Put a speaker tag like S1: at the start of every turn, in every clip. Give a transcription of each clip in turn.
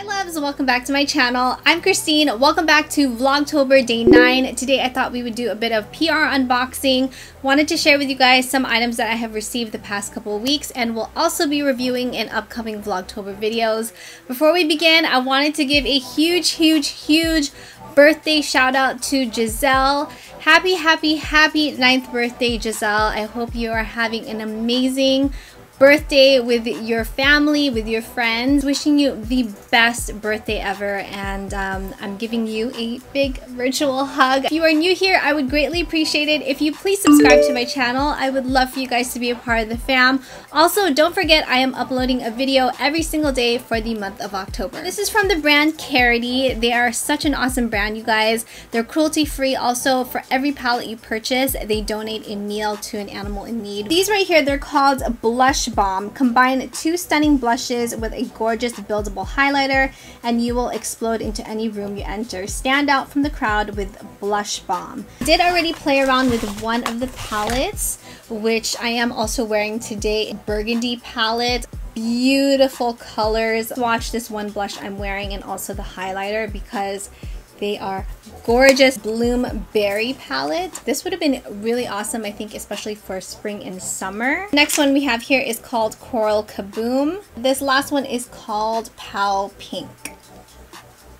S1: loves, welcome back to my channel. I'm Christine. Welcome back to Vlogtober Day 9. Today I thought we would do a bit of PR unboxing. Wanted to share with you guys some items that I have received the past couple of weeks, and we'll also be reviewing in upcoming Vlogtober videos. Before we begin, I wanted to give a huge birthday shout out to Giselle. Happy 9th birthday, Giselle. I hope you are having an amazing birthday with your family, with your friends. Wishing you the best birthday ever, and I'm giving you a big virtual hug. If you are new here, I would greatly appreciate it if you please subscribe to my channel. I would love for you guys to be a part of the fam. Also, don't forget I am uploading a video every single day for the month of October. This is from the brand Karity. They are such an awesome brand, you guys. They're cruelty free. Also, for every palette you purchase, they donate a meal to an animal in need. These right here, they're called Blush Balm. Combine two stunning blushes with a gorgeous buildable highlighter and you will explode into any room you enter. Stand out from the crowd with Blush Balm. I did already play around with one of the palettes, which I am also wearing today. Burgundy palette. Beautiful colors. Swatch this one blush I'm wearing and also the highlighter because they are gorgeous. Bloom Berry palette. This would have been really awesome, I think, especially for spring and summer. Next one we have here is called Coral Kaboom. This last one is called Pow Pink.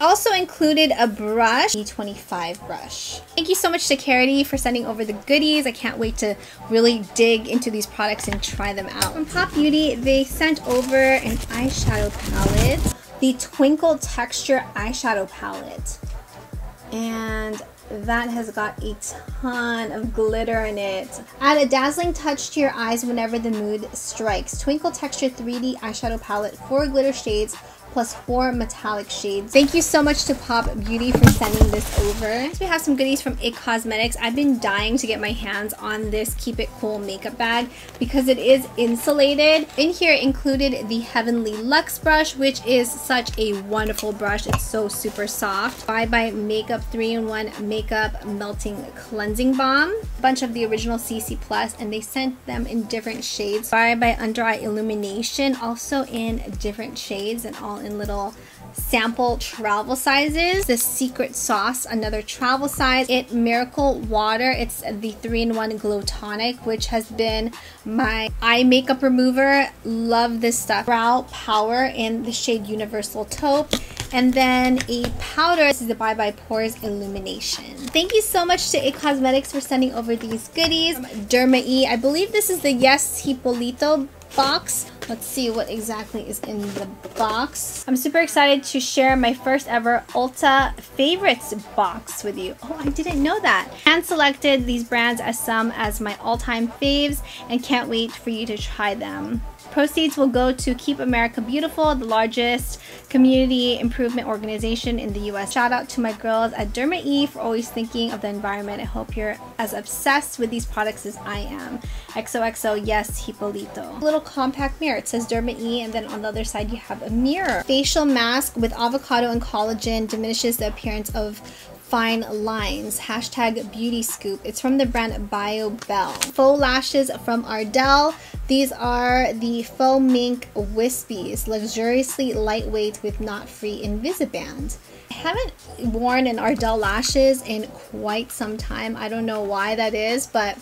S1: Also included a brush, E25 brush. Thank you so much to Karity for sending over the goodies. I can't wait to really dig into these products and try them out. From Pop Beauty, they sent over an eyeshadow palette. The Twinkle Texture eyeshadow palette. And that has got a ton of glitter in it. Add a dazzling touch to your eyes whenever the mood strikes. Twinkle Texture 3D eyeshadow palette, 4 glitter shades plus 4 metallic shades. Thank you so much to Pop Beauty for sending this over. Next we have some goodies from IT Cosmetics. I've been dying to get my hands on this Keep It Cool makeup bag because it is insulated. In here included the Heavenly Luxe brush, which is such a wonderful brush. It's so super soft. Bye Bye Makeup 3-in-1 Makeup Melting Cleansing Balm. A bunch of the original CC Plus, and they sent them in different shades. Bye Bye Under Eye Illumination, also in different shades and all in little sample travel sizes. The Secret Sauce, another travel size. It Miracle Water, it's the 3-in-1 Glow Tonic, which has been my eye makeup remover. Love this stuff. Brow Power in the shade Universal Taupe. And then a powder. This is the Bye Bye Pores Illumination. Thank you so much to IT Cosmetics for sending over these goodies. Derma E, I believe this is the Yes Hipolito box. Let's see what exactly is in the box. I'm super excited to share my first ever Ulta Favorites box with you. Oh, I didn't know that. Hand selected these brands as some as my all-time faves and can't wait for you to try them. Proceeds will go to Keep America Beautiful, the largest community improvement organization in the US. Shout out to my girls at Derma E for always thinking of the environment. I hope you're as obsessed with these products as I am. XOXO, yes, Hipolito. A little compact mirror. It says Derma E, and then on the other side you have a mirror. Facial mask with avocado and collagen diminishes the appearance of fine lines. Hashtag Beauty Scoop. It's from the brand Belle. Faux lashes from Ardell. These are the Faux Mink Wispies. Luxuriously lightweight with knot-free Invisiband. I haven't worn an Ardell lashes in quite some time. I don't know why that is, but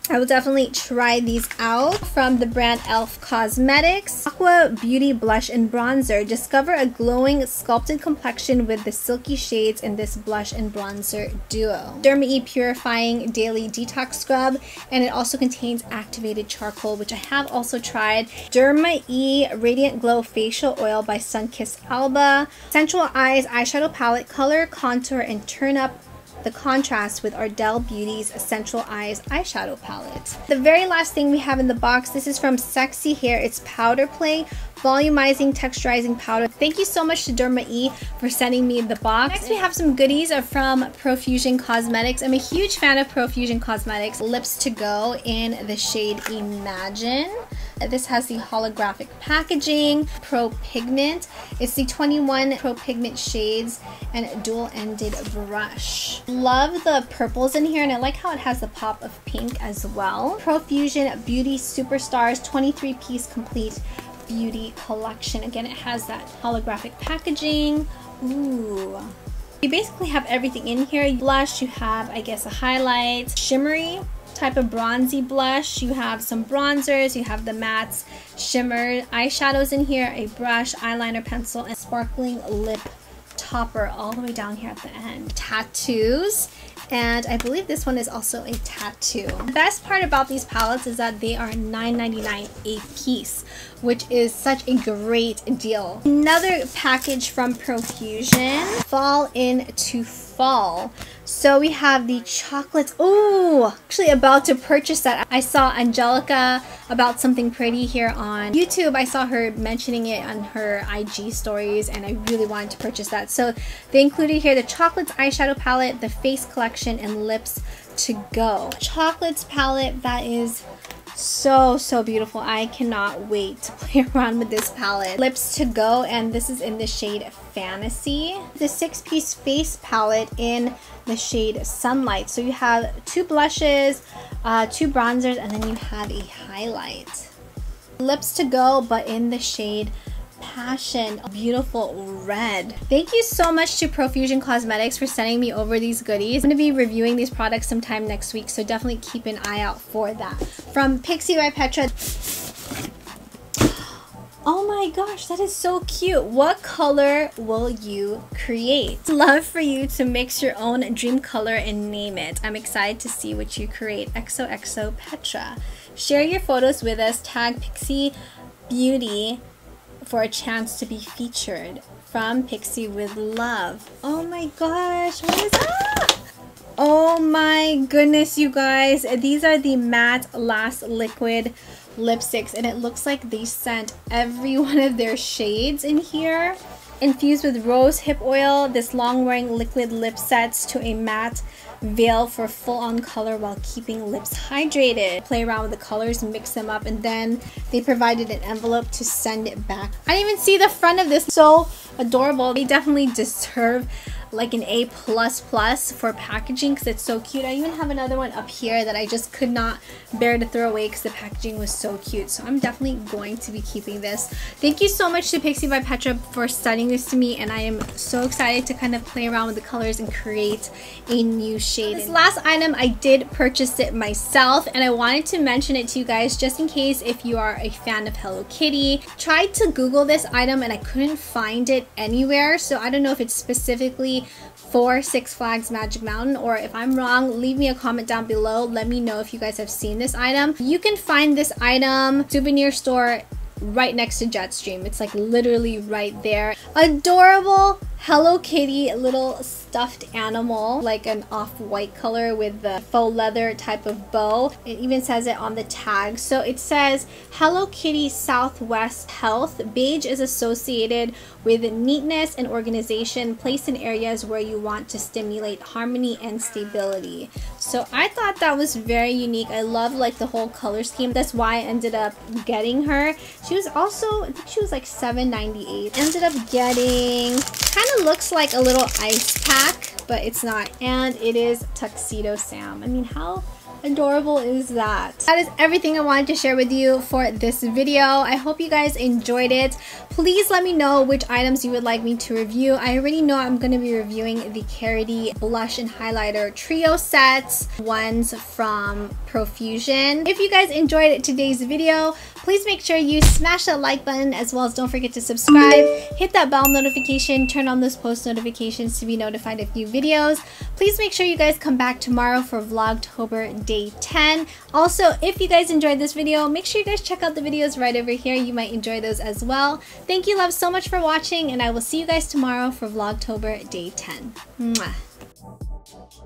S1: I will definitely try these out. From the brand IT Cosmetics, Aqua Beauty Blush and Bronzer. Discover a glowing sculpted complexion with the silky shades in this blush and bronzer duo. Derma E Purifying Daily Detox Scrub, and it also contains activated charcoal, which I have also tried. Derma E Radiant Glow Facial Oil by Sunkissed Alba. Sensual Eyes Eyeshadow Palette. Color, contour, and turn up the contrast with Ardell Beauty's Essential Eyes eyeshadow palette. The very last thing we have in the box, this is from Sexy Hair. It's Powder Play Volumizing Texturizing Powder. Thank you so much to Derma E for sending me the box. Next we have some goodies from Profusion Cosmetics. I'm a huge fan of Profusion Cosmetics. Lips to Go in the shade Imagine. This has the holographic packaging. Pro Pigment. It's the 21 Pro Pigment shades and dual-ended brush. Love the purples in here, and I like how it has the pop of pink as well. Profusion Beauty Superstars 23-piece complete Beauty collection. Again, it has that holographic packaging. Ooh. You basically have everything in here. Blush, you have, I guess, a highlight, shimmery type of bronzy blush. You have some bronzers, you have the mattes, shimmer, eyeshadows in here, a brush, eyeliner, pencil, and sparkling lip topper all the way down here at the end. Tattoos, and I believe this one is also a tattoo. The best part about these palettes is that they are $9.99 a piece, which is such a great deal. Another package from Profusion, Fall into Fall. So we have the chocolates. Oh, actually about to purchase that. I saw Angelica about something pretty here on YouTube. I saw her mentioning it on her IG stories and I really wanted to purchase that. So they included here the chocolates eyeshadow palette, the face collection, and lips to go. Chocolates palette that is so beautiful. I cannot wait to play around with this palette. Lips to go, and this is in the shade Fantasy. The 6-piece face palette in the shade Sunlight. So you have 2 blushes, 2 bronzers, and then you have a highlight. Lips to go, but in the shade Passion, beautiful red. Thank you so much to Profusion Cosmetics for sending me over these goodies. I'm going to be reviewing these products sometime next week, so definitely keep an eye out for that. From Pixi by Petra. Oh my gosh, that is so cute. What color will you create? Love for you to mix your own dream color and name it. I'm excited to see what you create. XOXO Petra. Share your photos with us. Tag Pixi Beauty for a chance to be featured. From Pixi with love. Oh my gosh, what is that? Oh my goodness, you guys. These are the matte Last Liquid lipsticks, and it looks like they sent every one of their shades in here. Infused with rose hip oil, this long-wearing liquid lip sets to a matte veil for full-on color while keeping lips hydrated. Play around with the colors, mix them up, and then they provided an envelope to send it back. I didn't even see the front of this. So adorable. They definitely deserve like an A++ for packaging because it's so cute. I even have another one up here that I just could not bear to throw away because the packaging was so cute. So I'm definitely going to be keeping this. Thank you so much to Pixi by Petra for sending this to me, and I am so excited to kind of play around with the colors and create a new shade. This last item, I did purchase it myself, and I wanted to mention it to you guys just in case if you are a fan of Hello Kitty. Tried to Google this item and I couldn't find it anywhere, so I don't know if it's specifically for Six Flags Magic Mountain, or if I'm wrong, leave me a comment down below. Let me know if you guys have seen this item. You can find this item souvenir store right next to Jetstream. It's like literally right there. Adorable Hello Kitty little stuffed animal, like an off-white color with the faux leather type of bow. It even says it on the tag. So it says Hello Kitty Southwest Health. Beige is associated with neatness and organization, placed in areas where you want to stimulate harmony and stability. So I thought that was very unique. I love like the whole color scheme. That's why I ended up getting her. She was also, I think she was like $7.98. Ended up getting, kind of looks like a little ice pack, but it's not. And it is Tuxedo Sam. I mean, how adorable is that? That is everything I wanted to share with you for this video. I hope you guys enjoyed it. Please let me know which items you would like me to review. I already know I'm going to be reviewing the Karity blush and highlighter trio sets, ones from Profusion. If you guys enjoyed today's video, please make sure you smash that like button, as well as don't forget to subscribe, hit that bell notification, turn on those post notifications to be notified of new videos. Please make sure you guys come back tomorrow for Vlogtober Day 10. Also, if you guys enjoyed this video, make sure you guys check out the videos right over here. You might enjoy those as well. Thank you, love, so much for watching, and I will see you guys tomorrow for Vlogtober Day 10. Mwah.